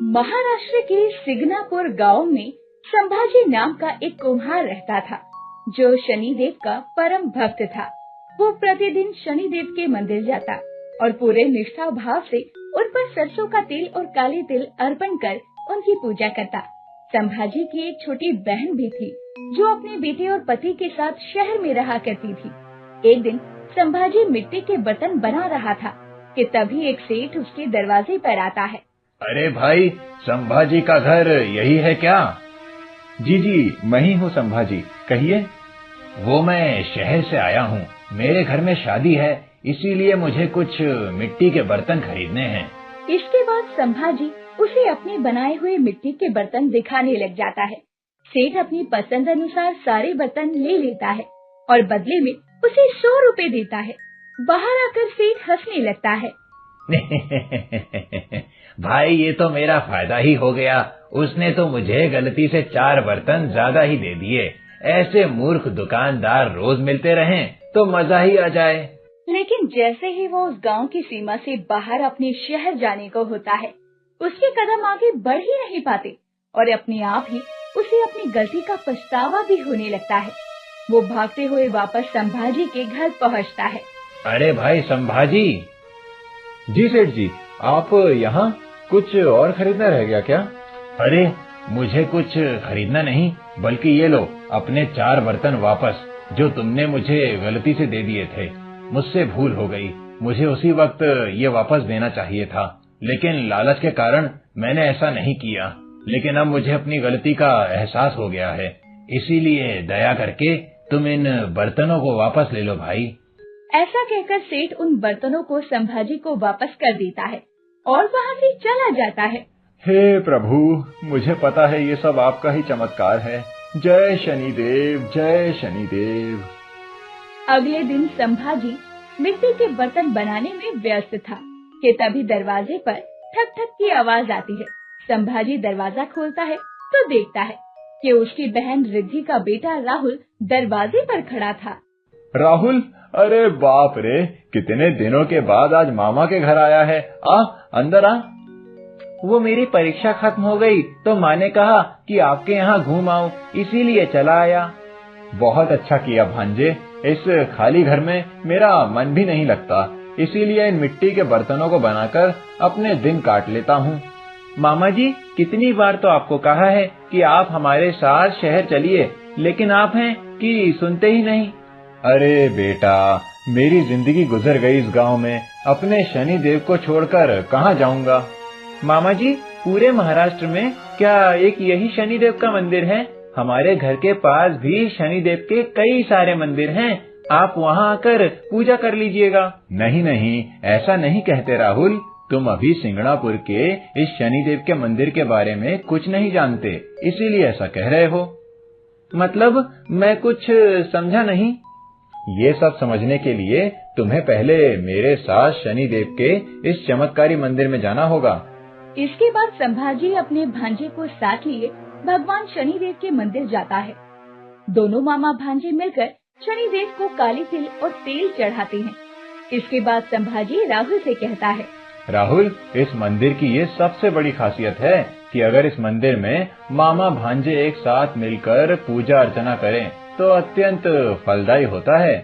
महाराष्ट्र के सिग्नापुर गांव में संभाजी नाम का एक कुम्हार रहता था, जो शनिदेव का परम भक्त था। वो प्रतिदिन शनिदेव के मंदिर जाता और पूरे निष्ठा भाव से उन पर सरसों का तेल और काले तिल अर्पण कर उनकी पूजा करता। संभाजी की एक छोटी बहन भी थी, जो अपने बेटे और पति के साथ शहर में रहा करती थी। एक दिन संभाजी मिट्टी के बर्तन बना रहा था कि तभी एक सेठ उसके दरवाजे पर आता है। अरे भाई, संभाजी का घर यही है क्या? जी जी, मैं ही हूँ संभाजी, कहिए। वो मैं शहर से आया हूँ, मेरे घर में शादी है, इसीलिए मुझे कुछ मिट्टी के बर्तन खरीदने हैं। इसके बाद संभाजी उसे अपने बनाए हुए मिट्टी के बर्तन दिखाने लग जाता है। सेठ अपनी पसंद अनुसार सारे बर्तन ले लेता है और बदले में उसे 100 रुपए देता है। बाहर आकर सेठ हंसने लगता है। भाई, ये तो मेरा फायदा ही हो गया। उसने तो मुझे गलती से 4 बर्तन ज्यादा ही दे दिए। ऐसे मूर्ख दुकानदार रोज मिलते रहें तो मजा ही आ जाए। लेकिन जैसे ही वो उस गांव की सीमा से बाहर अपने शहर जाने को होता है, उसके कदम आगे बढ़ ही नहीं पाते और अपने आप ही उसे अपनी गलती का पछतावा भी होने लगता है। वो भागते हुए वापस संभाजी के घर पहुंचता है। अरे भाई संभाजी। जी सेठ जी, आप यहाँ कुछ और खरीदना रह गया क्या? अरे मुझे कुछ खरीदना नहीं, बल्कि ये लो अपने 4 बर्तन वापस, जो तुमने मुझे गलती से दे दिए थे। मुझसे भूल हो गई, मुझे उसी वक्त ये वापस देना चाहिए था, लेकिन लालच के कारण मैंने ऐसा नहीं किया। लेकिन अब मुझे अपनी गलती का एहसास हो गया है, इसीलिए दया करके तुम इन बर्तनों को वापस ले लो भाई। ऐसा कहकर सेठ उन बर्तनों को संभाजी को वापस कर देता है और वहाँ से चला जाता है। हे प्रभु, मुझे पता है ये सब आपका ही चमत्कार है। जय शनिदेव, जय शनिदेव। अगले दिन संभाजी मिट्टी के बर्तन बनाने में व्यस्त था कि तभी दरवाजे पर ठक ठक की आवाज आती है। संभाजी दरवाजा खोलता है तो देखता है कि उसकी बहन रिद्धि का बेटा राहुल दरवाजे पर खड़ा था। राहुल, अरे बाप रे, कितने दिनों के बाद आज मामा के घर आया है। अंदर आ। वो मेरी परीक्षा खत्म हो गई तो माँ ने कहा कि आपके यहाँ घूम आऊं, इसीलिए चला आया। बहुत अच्छा किया भांजे, इस खाली घर में मेरा मन भी नहीं लगता, इसीलिए इन मिट्टी के बर्तनों को बनाकर अपने दिन काट लेता हूँ। मामा जी, कितनी बार तो आपको कहा है कि आप हमारे साथ शहर चलिए, लेकिन आप हैं कि सुनते ही नहीं। अरे बेटा, मेरी जिंदगी गुजर गई इस गांव में, अपने शनिदेव को छोड़कर कहाँ जाऊंगा। मामा जी, पूरे महाराष्ट्र में क्या एक यही शनिदेव का मंदिर है? हमारे घर के पास भी शनिदेव के कई सारे मंदिर हैं, आप वहाँ आकर पूजा कर लीजिएगा। नहीं नहीं, ऐसा नहीं कहते राहुल, तुम अभी सिंगणापुर के इस शनिदेव के मंदिर के बारे में कुछ नहीं जानते, इसीलिए ऐसा कह रहे हो। मतलब मैं कुछ समझा नहीं। ये सब समझने के लिए तुम्हें पहले मेरे साथ शनिदेव के इस चमत्कारी मंदिर में जाना होगा। इसके बाद संभाजी अपने भांजे को साथ लिए भगवान शनिदेव के मंदिर जाता है। दोनों मामा भांजे मिलकर शनिदेव को काली तिल और तेल चढ़ाते हैं। इसके बाद संभाजी राहुल से कहता है, राहुल, इस मंदिर की ये सबसे बड़ी खासियत है कि अगर इस मंदिर में मामा भांजे एक साथ मिलकर पूजा अर्चना करें तो अत्यंत फलदायी होता है।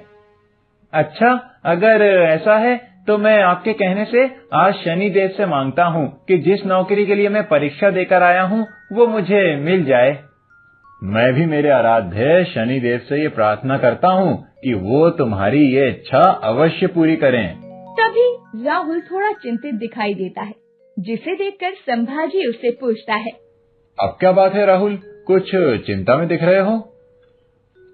अच्छा, अगर ऐसा है तो मैं आपके कहने से आज शनिदेव से मांगता हूँ कि जिस नौकरी के लिए मैं परीक्षा देकर आया हूँ वो मुझे मिल जाए। मैं भी मेरे आराध्य शनिदेव से ये प्रार्थना करता हूँ कि वो तुम्हारी ये इच्छा अवश्य पूरी करें। तभी राहुल थोड़ा चिंतित दिखाई देता है, जिसे देखकर संभाजी उससे पूछता है, अब क्या बात है राहुल, कुछ चिंता में दिख रहे हो?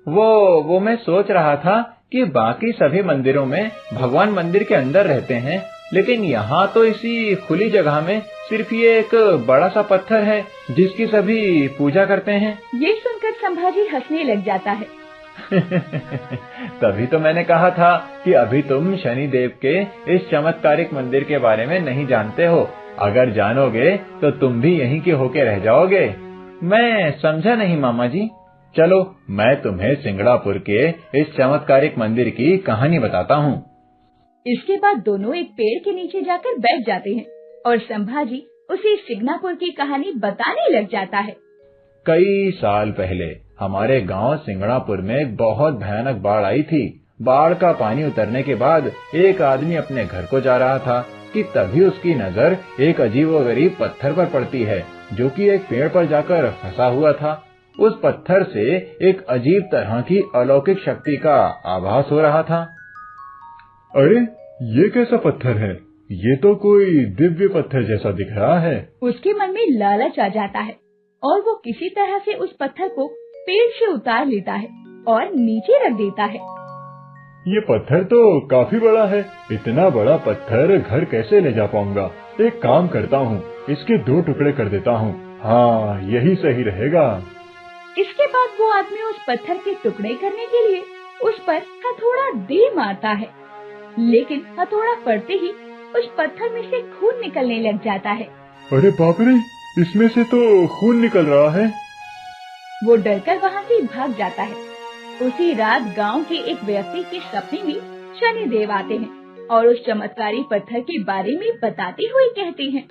वो मैं सोच रहा था कि बाकी सभी मंदिरों में भगवान मंदिर के अंदर रहते हैं, लेकिन यहाँ तो इसी खुली जगह में सिर्फ ये एक बड़ा सा पत्थर है जिसकी सभी पूजा करते हैं। ये सुनकर संभाजी हंसने लग जाता है। तभी तो मैंने कहा था कि अभी तुम शनिदेव के इस चमत्कारिक मंदिर के बारे में नहीं जानते हो। अगर जानोगे तो तुम भी यहीं के होके रह जाओगे। मैं समझा नहीं मामा जी। चलो, मैं तुम्हें सिंगणापुर के इस चमत्कारिक मंदिर की कहानी बताता हूँ। इसके बाद दोनों एक पेड़ के नीचे जाकर बैठ जाते हैं और संभाजी उसे सिग्नापुर की कहानी बताने लग जाता है। कई साल पहले हमारे गांव सिंगणापुर में एक बहुत भयानक बाढ़ आई थी। बाढ़ का पानी उतरने के बाद एक आदमी अपने घर को जा रहा था कि तभी उसकी नजर एक अजीबोगरीब पत्थर पर पड़ती है, जो कि एक पेड़ पर जाकर फंसा हुआ था। उस पत्थर से एक अजीब तरह की अलौकिक शक्ति का आभास हो रहा था। अरे, ये कैसा पत्थर है? ये तो कोई दिव्य पत्थर जैसा दिख रहा है। उसके मन में लालच आ जाता है और वो किसी तरह से उस पत्थर को पेड़ से उतार लेता है और नीचे रख देता है। ये पत्थर तो काफी बड़ा है। इतना बड़ा पत्थर घर कैसे ले जा पाऊंगा? एक काम करता हूँ, इसके 2 टुकड़े कर देता हूँ। हाँ, यही सही रहेगा। इसके बाद वो आदमी उस पत्थर के टुकड़े करने के लिए उस पर हथौड़ा दे मारता है, लेकिन हथौड़ा पड़ते ही उस पत्थर में से खून निकलने लग जाता है। अरे बाप रे, इसमें से तो खून निकल रहा है। वो डरकर वहाँ से भाग जाता है। उसी रात गांव के एक व्यक्ति के सपने में शनिदेव आते हैं और उस चमत्कारी पत्थर के बारे में बताते हुए कहते हैं,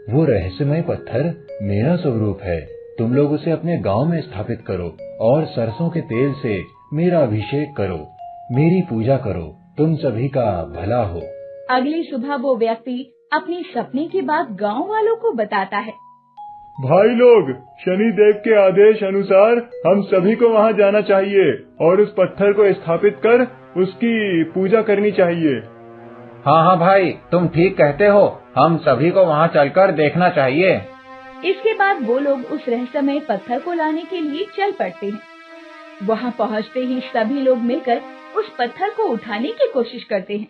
वो रहस्यमय पत्थर मेरा स्वरूप है। तुम लोग उसे अपने गांव में स्थापित करो और सरसों के तेल से मेरा अभिषेक करो, मेरी पूजा करो, तुम सभी का भला हो। अगली सुबह वो व्यक्ति अपने सपने की बात गांव वालों को बताता है। भाई लोग, शनिदेव के आदेश अनुसार हम सभी को वहाँ जाना चाहिए और उस पत्थर को स्थापित कर उसकी पूजा करनी चाहिए। हाँ हाँ भाई, तुम ठीक कहते हो, हम सभी को वहाँ चलकर देखना चाहिए। इसके बाद वो लोग उस रहस्यमय पत्थर को लाने के लिए चल पड़ते हैं। वहाँ पहुँचते ही सभी लोग मिलकर उस पत्थर को उठाने की कोशिश करते हैं,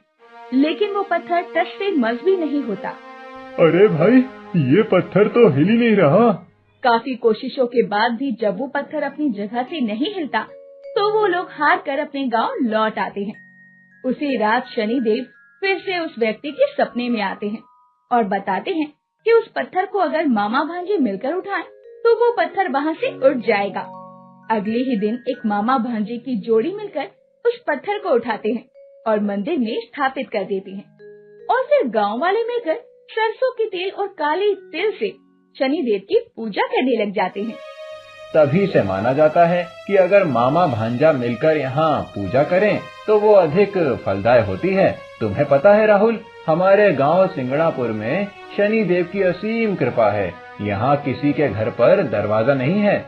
लेकिन वो पत्थर टस से मस भी नहीं होता। अरे भाई, ये पत्थर तो हिल ही नहीं रहा। काफी कोशिशों के बाद भी जब वो पत्थर अपनी जगह से नहीं हिलता, तो वो लोग हार कर अपने गांव लौट आते हैं। उसी रात शनिदेव फिर से उस व्यक्ति के सपने में आते हैं और बताते हैं कि उस पत्थर को अगर मामा भांजे मिलकर उठाएं, तो वो पत्थर वहाँ से उठ जाएगा। अगले ही दिन एक मामा भांजे की जोड़ी मिलकर उस पत्थर को उठाते हैं और मंदिर में स्थापित कर देते हैं और फिर गांव वाले मिलकर सरसों के तेल और काले तिल से शनिदेव की पूजा करने लग जाते हैं। तभी से माना जाता है कि अगर मामा भांजा मिलकर यहाँ पूजा करें तो वो अधिक फलदायी होती है। तुम्हें पता है राहुल, हमारे गांव सिंगणापुर में शनिदेव की असीम कृपा है। यहाँ किसी के घर पर दरवाजा नहीं है।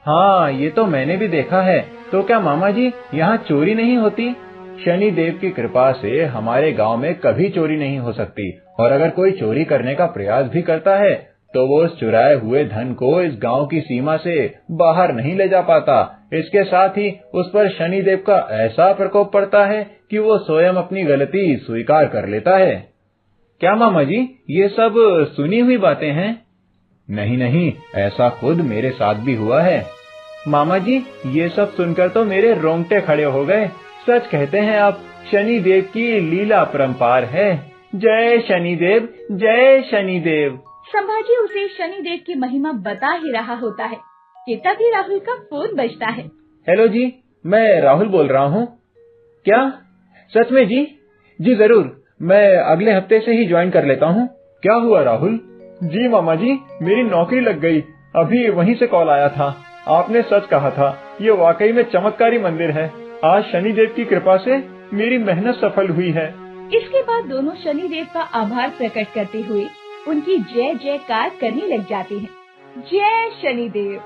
हाँ, ये तो मैंने भी देखा है। तो क्या मामा जी, यहाँ चोरी नहीं होती? शनिदेव की कृपा से हमारे गांव में कभी चोरी नहीं हो सकती, और अगर कोई चोरी करने का प्रयास भी करता है तो वो उस चुराए हुए धन को इस गांव की सीमा से बाहर नहीं ले जा पाता। इसके साथ ही उस पर शनिदेव का ऐसा प्रकोप पड़ता है कि वो स्वयं अपनी गलती स्वीकार कर लेता है। क्या मामा जी, ये सब सुनी हुई बातें हैं? नहीं नहीं, ऐसा खुद मेरे साथ भी हुआ है। मामा जी, ये सब सुनकर तो मेरे रोंगटे खड़े हो गए। सच कहते हैं आप, शनिदेव की लीला परंपार है। जय शनिदेव, जय शनिदेव। संभाजी उसे शनिदेव की महिमा बता ही रहा होता है कि तभी राहुल का फोन बजता है। हेलो जी, मैं राहुल बोल रहा हूँ। क्या सच में जी? जी जरूर, मैं अगले हफ्ते से ही ज्वाइन कर लेता हूँ। क्या हुआ राहुल? जी मामा जी, मेरी नौकरी लग गई। अभी वहीं से कॉल आया था। आपने सच कहा था, ये वाकई में चमत्कारी मंदिर है। आज शनिदेव की कृपा से मेरी मेहनत सफल हुई है। इसके बाद दोनों शनिदेव का आभार प्रकट करते हुए उनकी जय जयकार करने लग जाते हैं। जय शनिदेव।